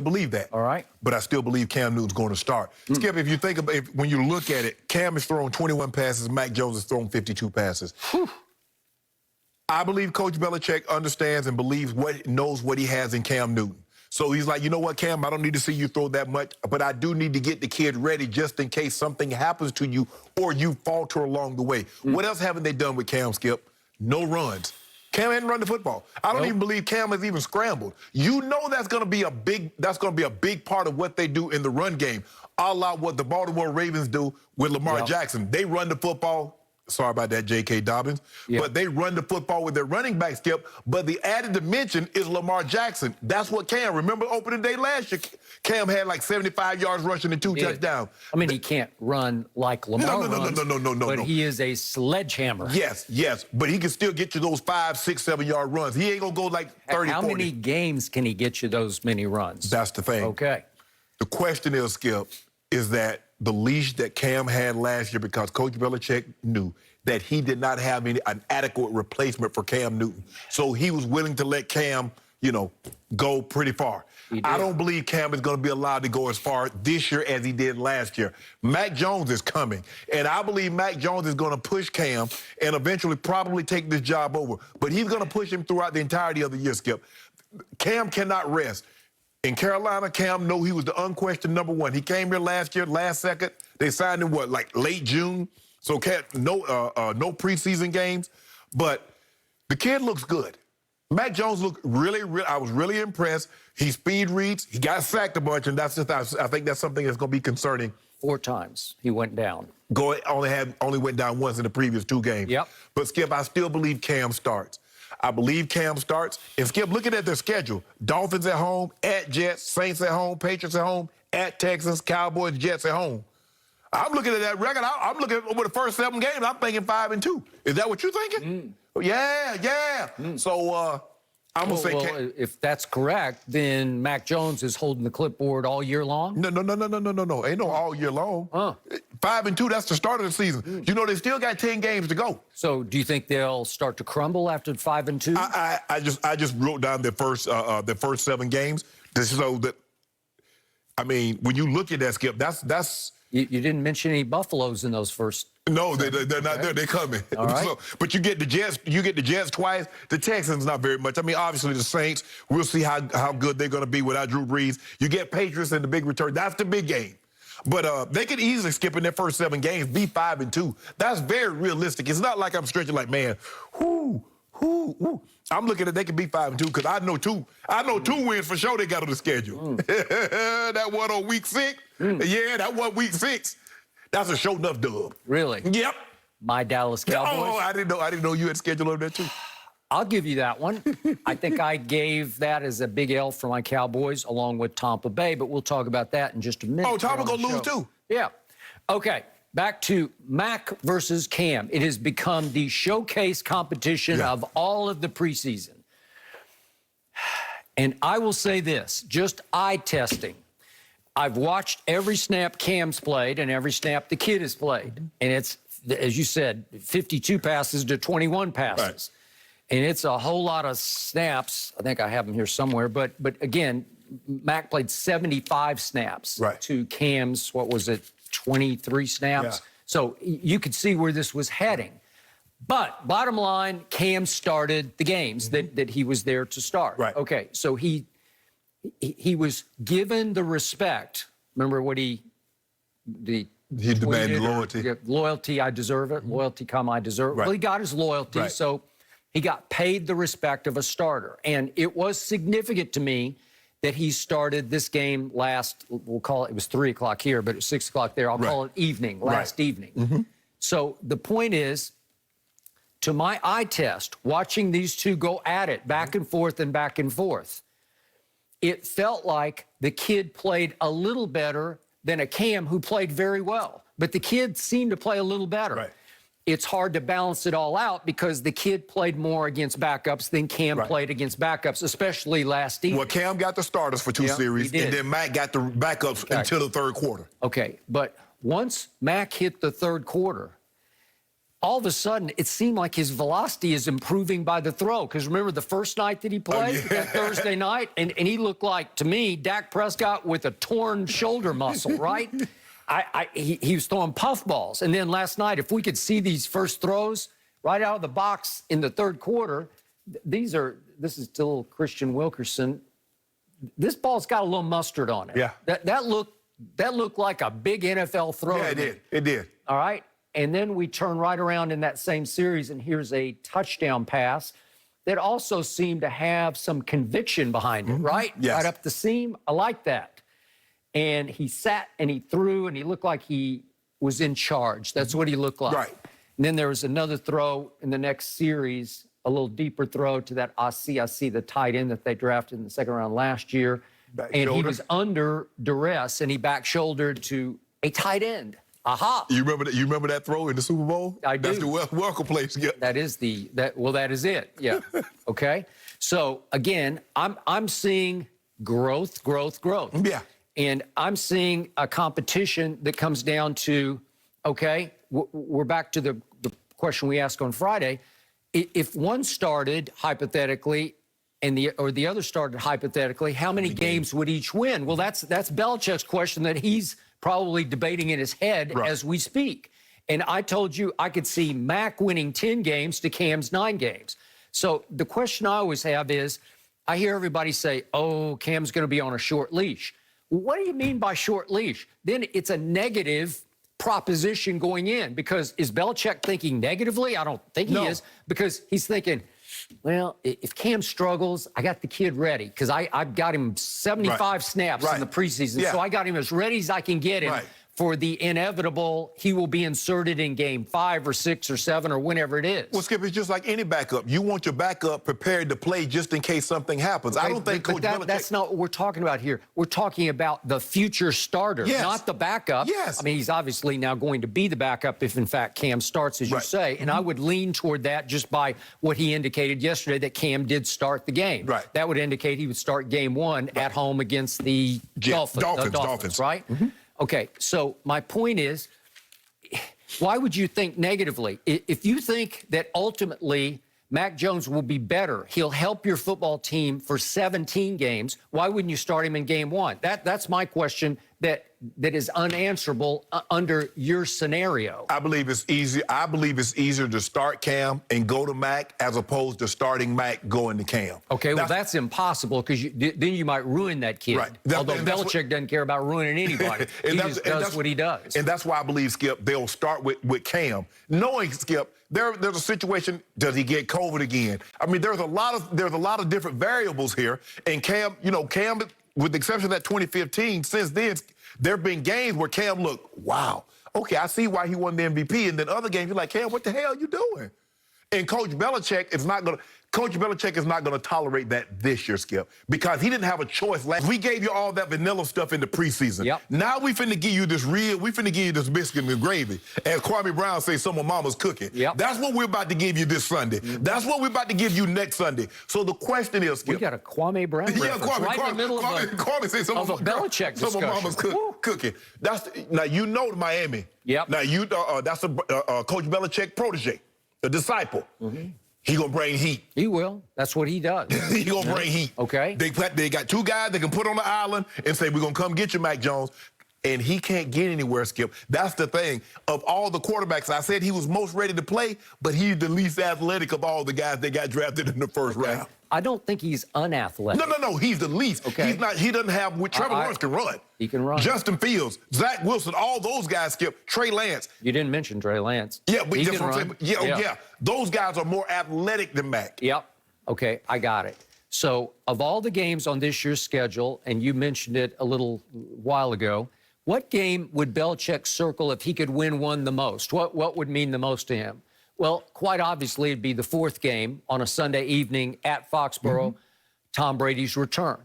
believe that. All right. But I still believe Cam Newton's going to start. Skip, if you think about when you look at it, Cam has thrown 21 passes, Mac Jones has thrown 52 passes. Whew. I believe Coach Belichick understands and knows what he has in Cam Newton. So he's like, you know what, Cam, I don't need to see you throw that much, but I do need to get the kid ready just in case something happens to you or you falter along the way. What else haven't they done with Cam, Skip? No runs. Cam hadn't run the football. I don't even believe Cam has even scrambled. You know that's going to be a big part of what they do in the run game, a la what the Baltimore Ravens do with Lamar Jackson. They run the football. Sorry about that, J.K. Dobbins. But they run the football with their running back, Skip. But the added dimension is Lamar Jackson. That's what Cam. Remember opening day last year, Cam had like 75 yards rushing and 2 touchdowns. I mean, he can't run like Lamar runs. No. But he is a sledgehammer. Yes. But he can still get you those 5, 6, 7-yard runs. He ain't going to go like 30, How 40. many games can he get you those many runs? That's the thing. Okay. The question is, Skip, is that the leash that Cam had last year, because Coach Belichick knew that he did not have an adequate replacement for Cam Newton. So he was willing to let Cam, go pretty far. I don't believe Cam is going to be allowed to go as far this year as he did last year. Mac Jones is coming, and I believe Mac Jones is going to push Cam and eventually probably take this job over. But he's going to push him throughout the entirety of the year, Skip. Cam cannot rest. In Carolina, Cam knew he was the unquestioned number 1. He came here last year, last second. They signed him, like late June? So no preseason games. But the kid looks good. Mac Jones looked really, I was really impressed. He speed reads. He got sacked a bunch, and I think that's something that's going to be concerning. 4 times he went down. Only went down once in the previous 2 games. Yep. But, Skip, I still believe Cam starts. I believe Cam starts. And, Skip, looking at their schedule, Dolphins at home, at Jets, Saints at home, Patriots at home, at Texans, Cowboys, Jets at home. I'm looking at that record. I'm looking over the first 7 games. I'm thinking 5-2. Is that what you're thinking? Yeah. So I'm going to say... Well, if that's correct, then Mac Jones is holding the clipboard all year long? No. Ain't no all year long. 5-2, that's the start of the season. You know, they still got 10 games to go. So do you think they'll start to crumble after 5-2? I just wrote down their first 7 games to show that, I mean, when you look at that, Skip, that's... You didn't mention any Buffaloes in those first. No, they're not there. They're coming. All right. So, but you get the Jets. You get the Jets twice. The Texans not very much. I mean, obviously the Saints. We'll see how good they're going to be without Drew Brees. You get Patriots in the big return. That's the big game. But they could easily skip in their first 7 games, be 5-2. That's very realistic. It's not like I'm stretching like, man, I'm looking at they could be 5-2 because I know 2 wins for sure they got on the schedule. That one on week 6. Yeah, that one week 6. That's a show enough dub. Really? Yep. My Dallas Cowboys? Oh, I didn't know you had schedule over there too. I'll give you that one. I think I gave that as a big L for my Cowboys along with Tampa Bay, but we'll talk about that in just a minute. Oh, Tampa gonna lose too. Yeah. Okay. Back to Mac versus Cam. It has become the showcase competition of all of the preseason. And I will say this, just eye testing. I've watched every snap Cam's played and every snap the kid has played. And it's, as you said, 52 passes to 21 passes. Right. And it's a whole lot of snaps. I think I have them here somewhere. But again, Mac played 75 snaps to Cam's, 23 snaps. Yeah. So you could see where this was heading. But bottom line, Cam started the games that he was there to start. Right. Okay, so he was given the respect. Remember what he demanded loyalty. Loyalty, I deserve it. Loyalty, come, I deserve it. Right. Well, he got his loyalty, Right. so he got paid the respect of a starter. And it was significant to me that he started this game last, we'll call it was 3 o'clock here, but it was 6 o'clock there. I'll call it evening, last evening. So the point is, to my eye test, watching these two go at it back and forth and back and forth, it felt like the kid played a little better than a Cam who played very well. But the kid seemed to play a little better. Right. It's hard to balance it all out because the kid played more against backups than Cam played against backups, especially last evening. Well, Cam got the starters for 2 series, and then Mac got the backups until the 3rd quarter. Okay, but once Mac hit the 3rd quarter, all of a sudden, it seemed like his velocity is improving by the throw. Because remember the first night that he played, that Thursday night? And he looked like, to me, Dak Prescott with a torn shoulder muscle, right? He was throwing puffballs. And then last night, if we could see these first throws right out of the box in the third quarter, this is still Christian Wilkerson. This ball's got a little mustard on it. Yeah. That looked like a big NFL throw. Yeah, it did. It did. All right. And then we turn right around in that same series, and here's a touchdown pass that also seemed to have some conviction behind it, right? Yes. Right up the seam. I like that. And he sat and he threw, and he looked like he was in charge. That's what he looked like. Right. And then there was another throw in the next series, a little deeper throw to that Asi, the tight end that they drafted in the second round last year. And he was under duress, and he back-shouldered to a tight end. Aha! You remember that throw in the Super Bowl? I do. That's the welcome place. Yeah. That is that is it. Yeah. Okay. So again, I'm seeing growth. Yeah. And I'm seeing a competition that comes down to, okay, we're back to the question we asked on Friday. If one started hypothetically and the other started hypothetically, how many games would each win? Well, that's Belichick's question that he's probably debating in his head as we speak. And I told you I could see Mac winning 10 games to Cam's 9 games. So the question I always have is, I hear everybody say, oh, Cam's going to be on a short leash. What do you mean by short leash? Then it's a negative proposition going in, because is Belichick thinking negatively? I don't think he is, because he's thinking, well, if Cam struggles, I got the kid ready, because I've got him 75 snaps in the preseason, so I got him as ready as I can get him for the inevitable. He will be inserted in game 5 or 6 or 7 or whenever it is. Well, Skip, it's just like any backup. You want your backup prepared to play just in case something happens. Okay, I don't think Coach Belichick... That's not what we're talking about here. We're talking about the future starter, not the backup. Yes. I mean, he's obviously now going to be the backup if, in fact, Cam starts, as you say. And I would lean toward that just by what he indicated yesterday, that Cam did start the game. Right. That would indicate he would start game 1 at home against the Dolphins, right? Okay, so my point is, why would you think negatively? If you think that ultimately Mac Jones will be better, he'll help your football team for 17 games, why wouldn't you start him in game 1? That's my question that is unanswerable under your scenario. I believe it's easy. I believe it's easier to start Cam and go to Mac as opposed to starting Mac going to Cam. Okay, well, that's impossible, because then you might ruin that kid. Right. Although Belichick doesn't care about ruining anybody. He just does what he does. And that's why I believe, Skip, they'll start with Cam, knowing, Skip, there's a situation. Does he get COVID again? I mean, there's a lot of different variables here. And Cam, Cam, with the exception of that 2015, since then, there have been games where Cam looked, wow, okay, I see why he won the MVP. And then other games, you're like, Cam, what the hell are you doing? And Coach Belichick is not going to tolerate that this year, Skip, because he didn't have a choice. We gave you all that vanilla stuff in the preseason. Yep. Now we finna give you this biscuit and gravy. As Kwame Brown says, some of mama's cooking. Yep. That's what we're about to give you this Sunday. That's what we're about to give you next Sunday. So the question is, Skip. We got a Kwame Brown reference right in the middle of a Belichick discussion. Some of mama's cooking. Now, Miami. Yep. Now, that's a Coach Belichick protege, a disciple. He gonna bring heat. He will. That's what he does. He gonna bring heat. Okay. They got 2 guys they can put on the island and say, we're gonna come get you, Mac Jones. And he can't get anywhere, Skip. That's the thing. Of all the quarterbacks, I said he was most ready to play, but he's the least athletic of all the guys that got drafted in the first round. I don't think he's unathletic. No. He's the least. Okay. He's not. He doesn't have what Trevor Lawrence can run. He can run. Justin Fields, Zach Wilson, all those guys, Skip. Trey Lance. You didn't mention Trey Lance. Yeah, but he that's can what I'm run. saying. Yeah. Those guys are more athletic than Mac. Yep. Okay, I got it. So of all the games on this year's schedule, and you mentioned it a little while ago, what game would Belichick circle if he could win one the most? What would mean the most to him? Well, quite obviously, it'd be the 4th game on a Sunday evening at Foxborough, Tom Brady's return.